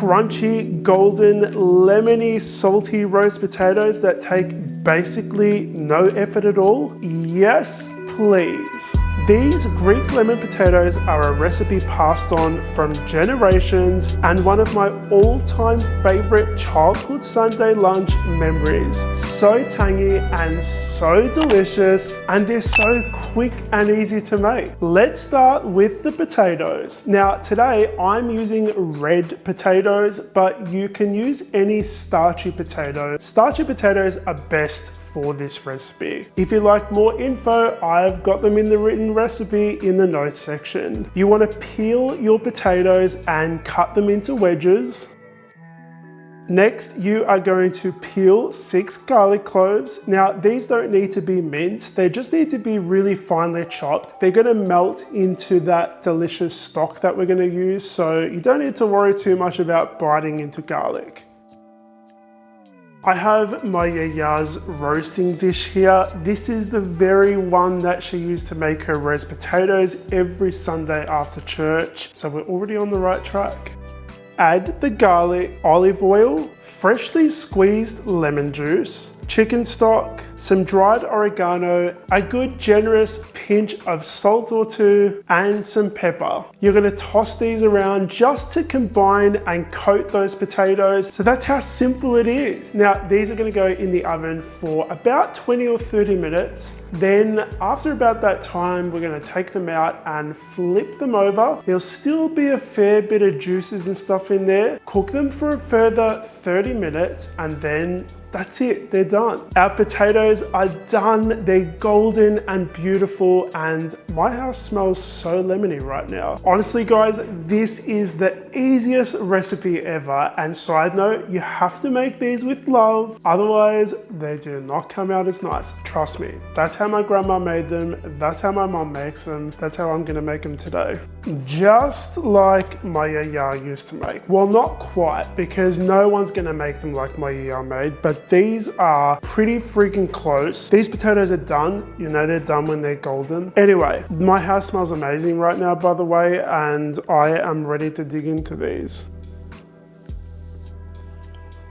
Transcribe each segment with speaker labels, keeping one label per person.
Speaker 1: crunchy, golden, lemony, salty roast potatoes that take basically no effort at all? Yes, please. These Greek lemon potatoes are a recipe passed on from generations and one of my all-time favorite childhood Sunday lunch memories. So tangy and so delicious, and they're so quick and easy to make. Let's start with the potatoes. Now today I'm using red potatoes, but you can use any starchy potato. Starchy potatoes are best for this recipe. If you'd like more info, I've got them in the written recipe in the notes section. You want to peel your potatoes and cut them into wedges. Next, you are going to peel 6 garlic cloves. Now, these don't need to be minced. They just need to be really finely chopped. They're going to melt into that delicious stock that we're going to use, so you don't need to worry too much about biting into garlic. I have my yaya's roasting dish here. This is the very one that she used to make her roast potatoes every Sunday after church. So we're already on the right track. Add the garlic, olive oil, freshly squeezed lemon juice, chicken stock, some dried oregano, a good generous pinch of salt or two, and some pepper. You're gonna toss these around just to combine and coat those potatoes. So that's how simple it is. Now, these are gonna go in the oven for about 20 or 30 minutes. Then after about that time, we're gonna take them out and flip them over. There'll still be a fair bit of juices and stuff in there. Cook them for a further 30 minutes and then that's it, they're done. Our potatoes are done, they're golden and beautiful, and my house smells so lemony right now. Honestly guys, this is the easiest recipe ever, and side note, you have to make these with love, otherwise they do not come out as nice. Trust me, that's how my grandma made them, that's how my mom makes them, that's how I'm gonna make them today. Just like my yaya used to make. Well, not quite, because no one's gonna make them like my yaya made, but these are pretty freaking close. These potatoes are done. You know they're done when they're golden. Anyway, my house smells amazing right now, by the way, and I am ready to dig into these.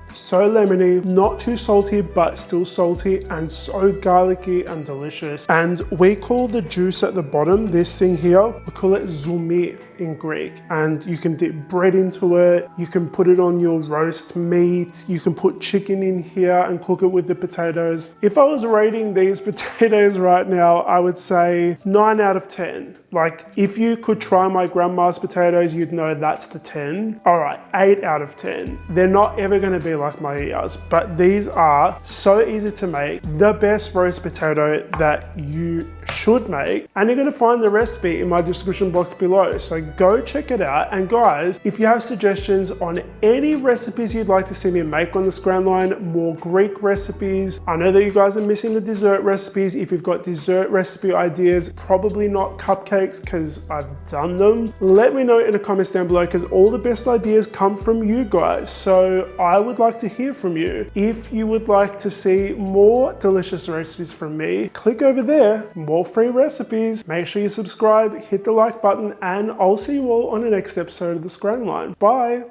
Speaker 1: So lemony, not too salty, but still salty, and so garlicky and delicious. And we call the juice at the bottom, this thing here, we call it zoumi in Greek. And you can dip bread into it, you can put it on your roast meat, you can put chicken in here and cook it with the potatoes. If I was rating these potatoes right now, I would say 9 out of 10. Like, if you could try my grandma's potatoes, you'd know that's the 10. All right, 8 out of 10. They're not ever gonna be like my yaya's, but these are so easy to make. The best roast potato that you should make, and you're gonna find the recipe in my description box below. So go check it out. And guys, if you have suggestions on any recipes you'd like to see me make on the Scran line, more Greek recipes. I know that you guys are missing the dessert recipes. If you've got dessert recipe ideas, probably not cupcakes because I've done them. Let me know in the comments down below, because all the best ideas come from you guys. So I would like to hear from you. If you would like to see more delicious recipes from me, click over there, more free recipes. Make sure you subscribe, hit the like button, and I'll see you all on the next episode of the Scran line. Bye.